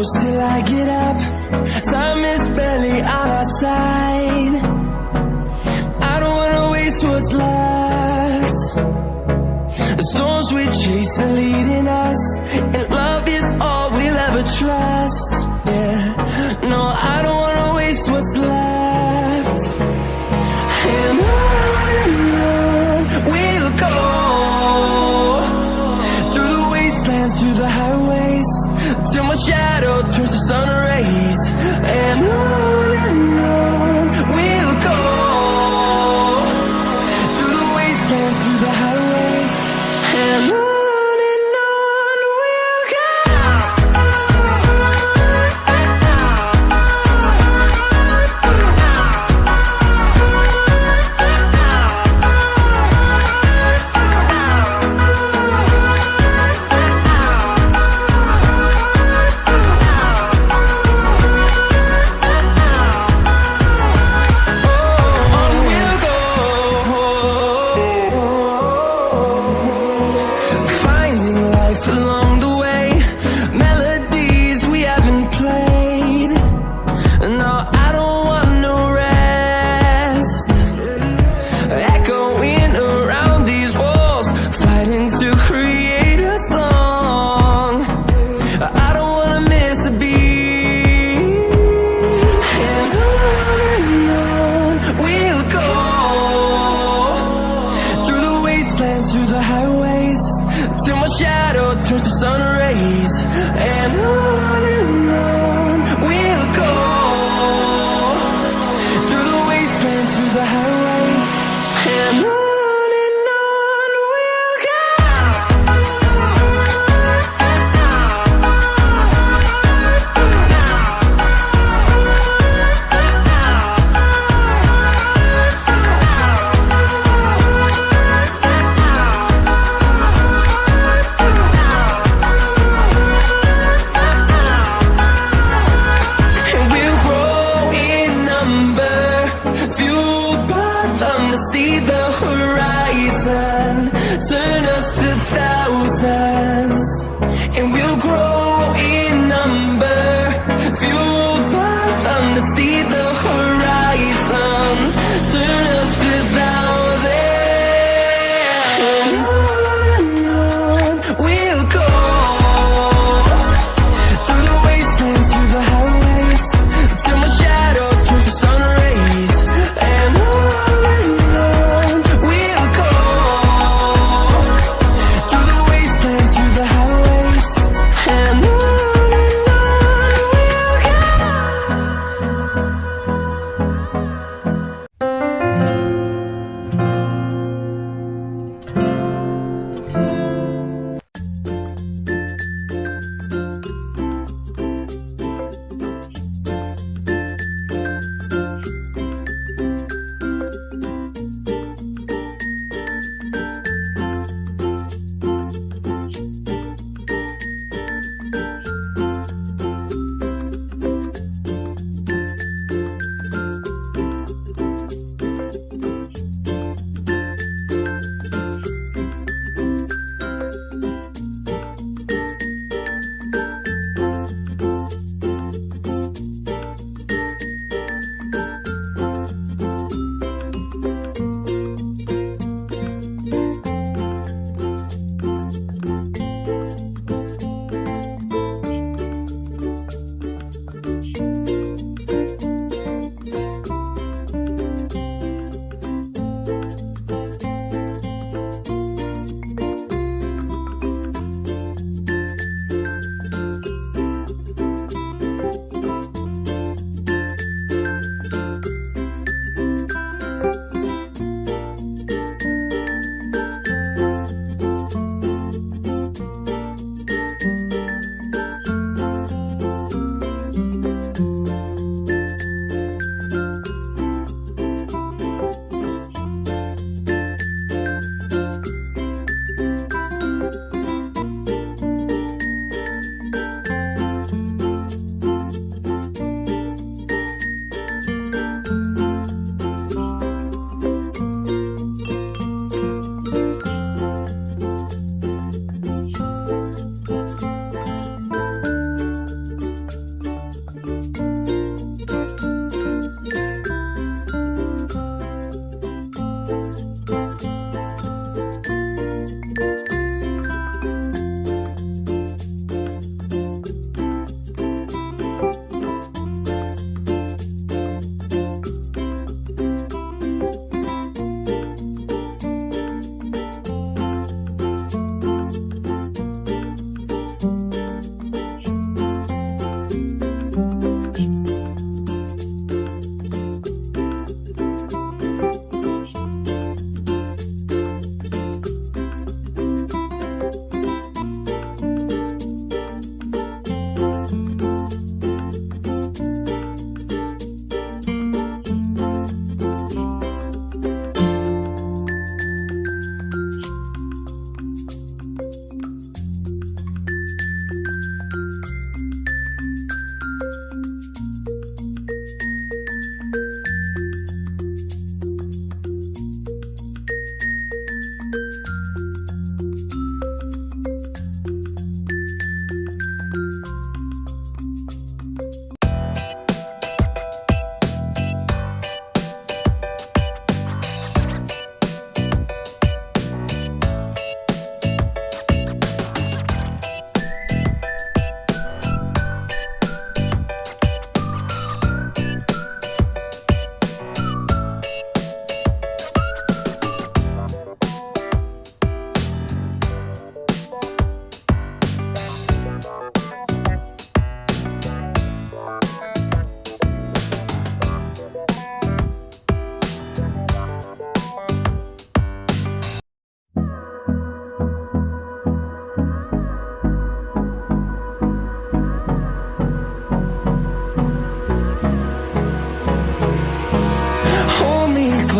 close till I get up. Time is barely on our side. I don't wanna waste what's left. The storms we chase are leading us, and love is all we'll ever trust. Yeah, no, I don't wanna waste what's left. And on we'll go, through the wastelands, through the highways, till my shadow turns to sun rays. And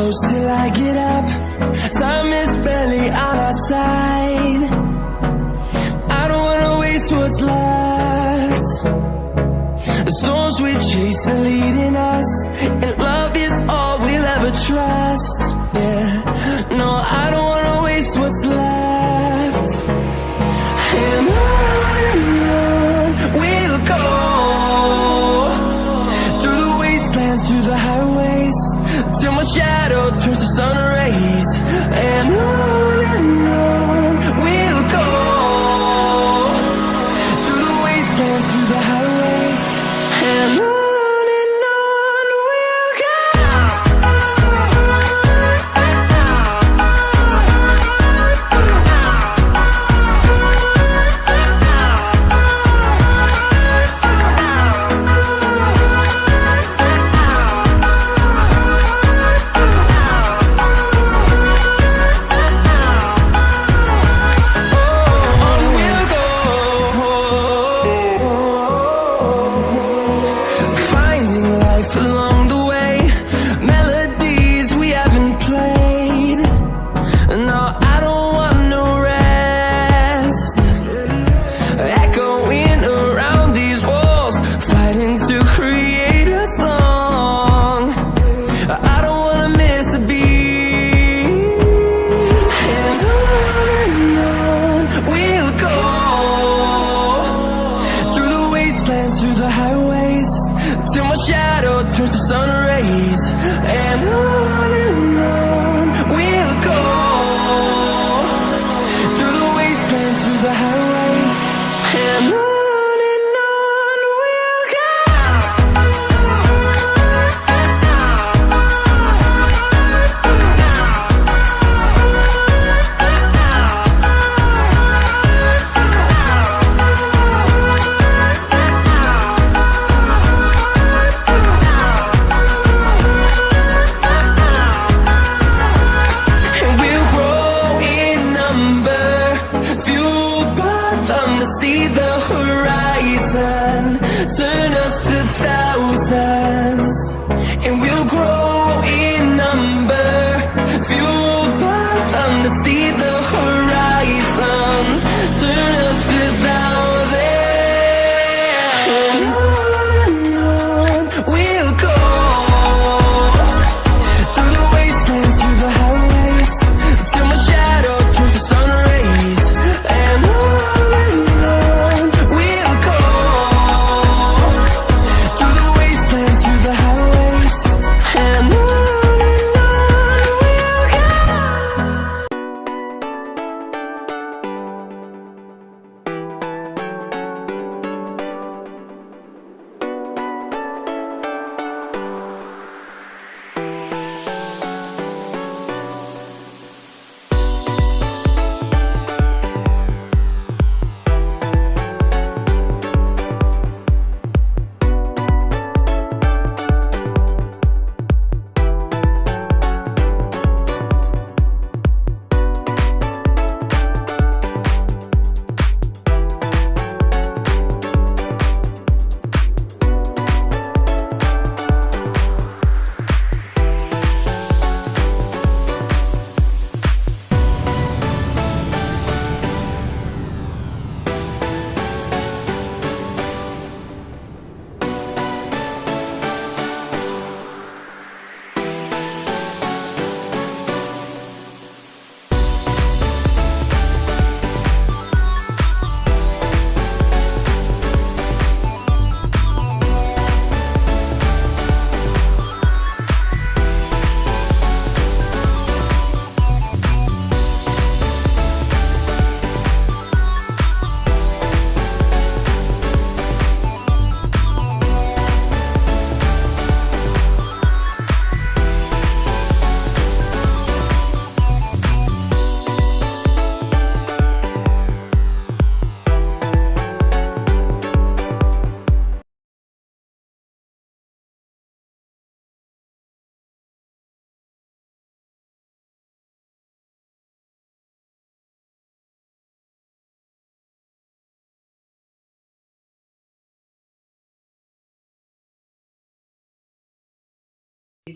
shadows till I get up. Time is barely on our side. I don't wanna waste what's left. The storms we chase are leading us, and love is all we'll ever trust. Yeah, no, I don't wanna waste what's left. And on we'll go, through the wastelands, through the highways, till my shadow turns to sun rays. And on we'll go, through the wastelands, through the highways, and on we'll go.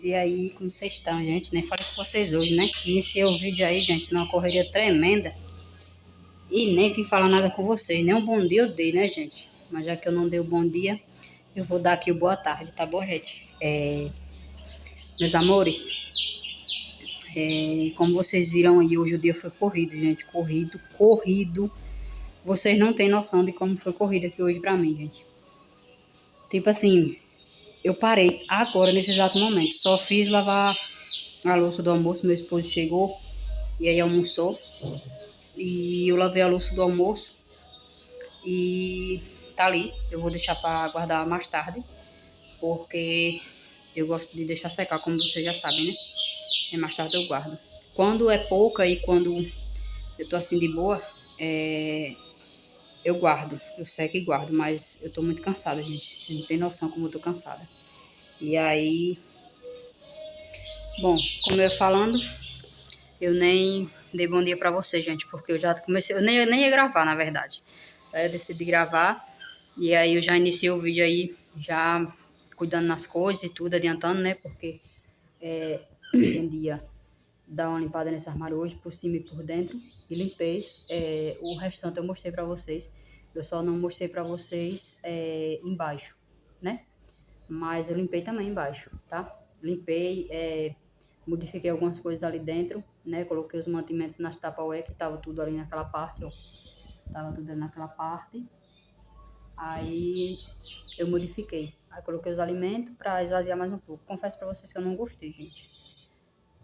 E aí, como vocês estão, gente? Nem falei com vocês hoje, né? Iniciei o vídeo aí, gente, numa correria tremenda. E nem vim falar nada com vocês. Nem um bom dia eu dei, né, gente? Mas já que eu não dei o bom dia, eu vou dar aqui o boa tarde, tá bom, gente? Meus amores, como vocês viram aí, hoje o dia foi corrido, gente. Corrido. Vocês não têm noção de como foi corrido aqui hoje pra mim, gente. Tipo assim, eu parei agora, nesse exato momento. Só fiz lavar a louça do almoço. Meu esposo chegou e aí almoçou. E eu lavei a louça do almoço. E tá ali. Eu vou deixar pra guardar mais tarde. Porque eu gosto de deixar secar, como vocês já sabem, né? E mais tarde eu guardo. Quando é pouca e quando eu tô assim de boa, eu guardo. Eu seco e guardo. Mas eu tô muito cansada, gente. Vocês não tem noção como eu tô cansada. E aí, bom, como eu ia falando, eu nem dei bom dia pra vocês, gente, porque eu já comecei, eu nem ia gravar, na verdade. Aí eu decidi gravar, e aí eu já iniciei o vídeo aí, já cuidando nas coisas e tudo, adiantando, né, porque tem dia dar uma limpada nesse armário hoje, por cima e por dentro, e limpei. O restante eu mostrei pra vocês, eu só não mostrei pra vocês embaixo, né? Mas eu limpei também embaixo, tá? Limpei, modifiquei algumas coisas ali dentro, né? Coloquei os mantimentos nas Tupperware, que tava tudo ali naquela parte, ó. Tava tudo ali naquela parte. Aí eu modifiquei. Aí coloquei os alimentos pra esvaziar mais um pouco. Confesso pra vocês que eu não gostei, gente.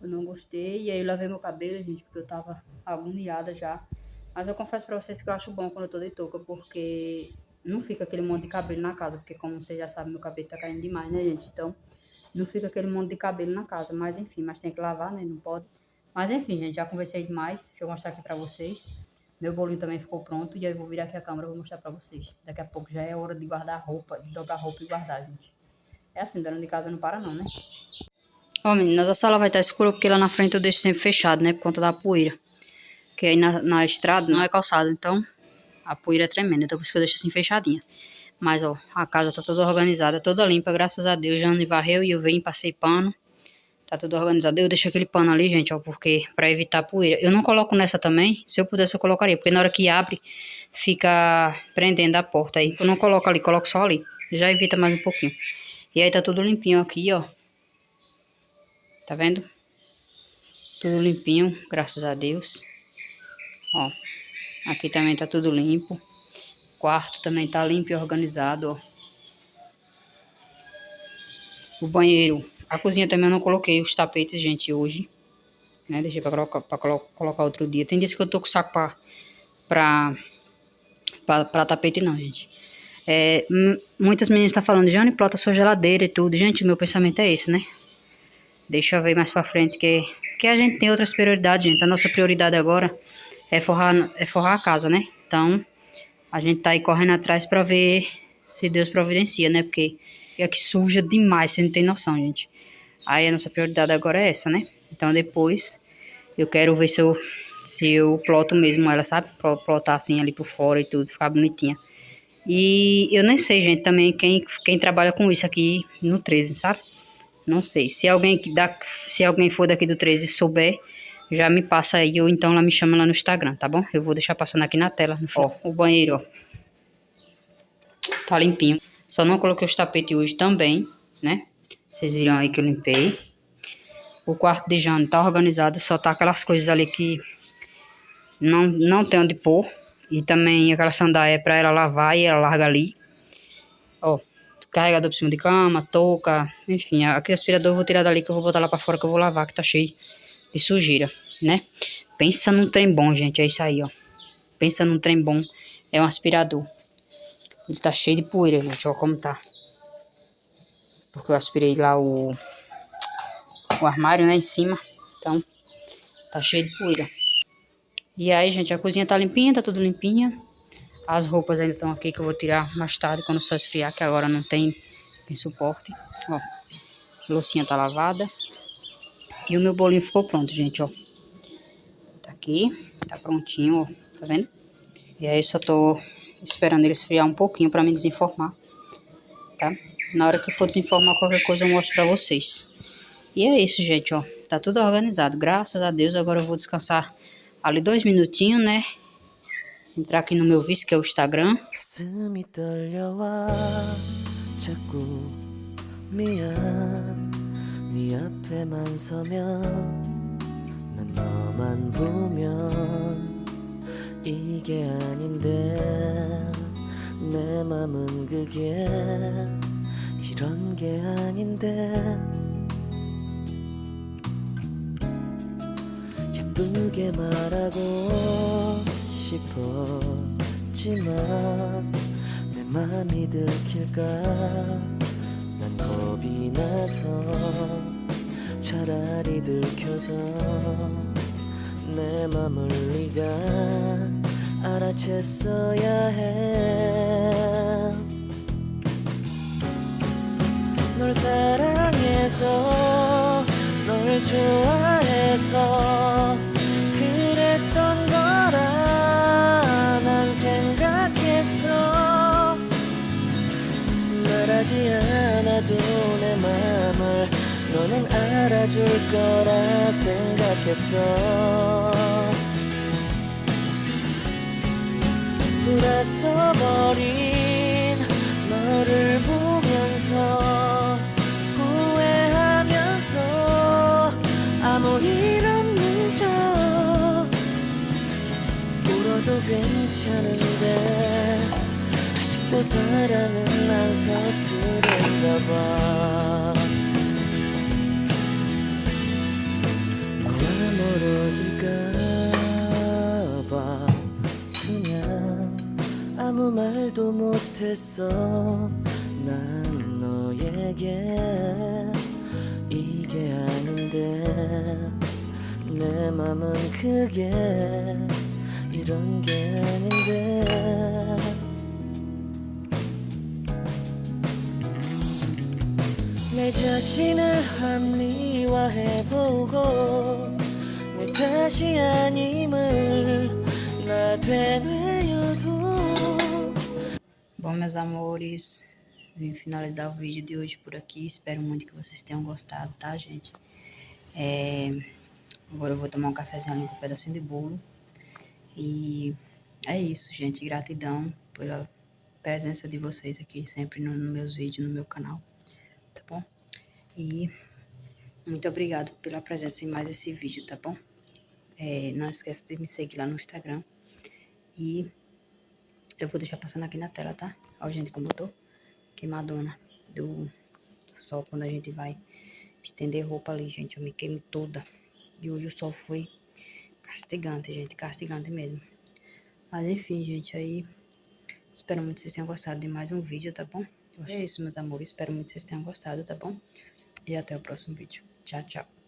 Eu não gostei. E aí eu lavei meu cabelo, gente, porque eu tava agoniada já. Mas eu confesso pra vocês que eu acho bom quando eu tô de touca, porque não fica aquele monte de cabelo na casa, porque como vocês já sabem, meu cabelo tá caindo demais, né, gente? Então, não fica aquele monte de cabelo na casa. Mas enfim, mas tem que lavar, né? Não pode. Mas enfim, gente, já conversei demais. Deixa eu mostrar aqui pra vocês. Meu bolinho também ficou pronto. E aí eu vou virar aqui a câmera e vou mostrar pra vocês. Daqui a pouco já é hora de guardar a roupa, de dobrar a roupa e guardar, gente. É assim, dona de casa não para não, né? Ó, meninas, a sala vai estar escura porque lá na frente eu deixo sempre fechado, né? Por conta da poeira. Porque aí na estrada não é calçado, então a poeira é tremenda, então por isso que eu deixo assim fechadinha. Mas, ó, a casa tá toda organizada, toda limpa, graças a Deus. Jane varreu e eu venho, passei pano. Tá tudo organizado. Eu deixo aquele pano ali, gente, ó, porque pra evitar poeira. Eu não coloco nessa também, se eu pudesse eu colocaria, porque na hora que abre, fica prendendo a porta aí. Eu não coloco ali, coloco só ali. Já evita mais um pouquinho. E aí tá tudo limpinho aqui, ó. Tá vendo? Tudo limpinho, graças a Deus. Ó, aqui também tá tudo limpo. O quarto também tá limpo e organizado, ó. O banheiro. A cozinha também eu não coloquei os tapetes, gente, hoje. Né? Deixei pra colocar outro dia. Tem dias que eu tô com saco pra tapete não, gente. Muitas meninas estão falando, Jane, plota sua geladeira e tudo. Gente, meu pensamento é esse, né? Deixa eu ver mais pra frente, que a gente tem outras prioridades, gente. A nossa prioridade agora é forrar a casa, né? Então, a gente tá aí correndo atrás pra ver se Deus providencia, né? Porque aqui suja demais, você não tem noção, gente. Aí a nossa prioridade agora é essa, né? Então depois eu quero ver se eu ploto mesmo ela, sabe? Plotar assim ali por fora e tudo, ficar bonitinha. E eu nem sei, gente, também quem trabalha com isso aqui no 13, sabe? Não sei. Se alguém for daqui do 13 e souber, já me passa aí, ou então ela me chama lá no Instagram, tá bom? Eu vou deixar passando aqui na tela. Ó, o banheiro, ó. Tá limpinho. Só não coloquei os tapetes hoje também, né? Vocês viram aí que eu limpei. O quarto de Jane tá organizado. Só tá aquelas coisas ali que não tem onde pôr. E também aquela sandália pra ela lavar e ela larga ali. Ó, carregador por cima de cama, touca. Enfim, aquele aspirador eu vou tirar dali que eu vou botar lá pra fora que eu vou lavar, que tá cheio de sujeira, né? Pensa num trem bom, gente. É isso aí, ó. Pensa num trem bom. É um aspirador. Ele tá cheio de poeira, gente. Ó como tá. Porque eu aspirei lá o armário, né, em cima. Então, tá cheio de poeira. E aí, gente, a cozinha tá limpinha, tá tudo limpinha. As roupas ainda estão aqui, que eu vou tirar mais tarde, quando o sol esfriar, que agora não tem suporte. Ó, a loucinha tá lavada. E o meu bolinho ficou pronto, gente, ó. Tá aqui, tá prontinho, ó. Tá vendo? E aí, só tô esperando ele esfriar um pouquinho pra me desenformar, tá? Na hora que for desenformar qualquer coisa, eu mostro pra vocês. E é isso, gente, ó. Tá tudo organizado. Graças a Deus, agora eu vou descansar ali 2 minutinhos, né? Entrar aqui no meu vício, que é o Instagram. 가슴이 떨려와 자꾸 미안 네 앞에만 서면 난 너만 보면 이게 아닌데 내 맘은 그게 이런 게 아닌데 예쁘게 말하고 싶었지만 내 맘이 들킬까 난 겁이 나서 차라리 들켜서 내 맘을 네가 알아챘어야 해 널 사랑해서 널 좋아해서 그랬던 거라 난 생각했어 말하지 않아도 내 맘을 너는 알아줄 거라 생각했어 돌아서 버린 너를 보면서 후회하면서 아무 일 없는 척 울어도 괜찮은데 아직도 사랑은 안 서투른가 봐 너와 멀어질까 봐 그냥 아무 말도 못했어 난 너에게 이게 아닌데 내 맘은 그게 이런 게 아닌데 내 자신을 합리화해보고 내 탓이 아님을 나 되뇌어도 Bom, meus amores, vim finalizar o vídeo de hoje por aqui. Espero muito que vocês tenham gostado, tá, gente? Agora eu vou tomar um cafezinho ali com um pedacinho de bolo. E é isso, gente. Gratidão pela presença de vocês aqui sempre nos meus vídeos, no meu canal, tá bom? E muito obrigado pela presença em mais esse vídeo, tá bom? Não esquece de me seguir lá no Instagram. E eu vou deixar passando aqui na tela, tá? Ó, gente, como eu tô queimadona do sol quando a gente vai estender roupa ali, gente. Eu me queimo toda. E hoje o sol foi castigante, gente. Castigante mesmo. Mas enfim, gente, aí espero muito que vocês tenham gostado de mais um vídeo, tá bom? É isso, meus amores. Espero muito que vocês tenham gostado, tá bom? E até o próximo vídeo. Tchau, tchau.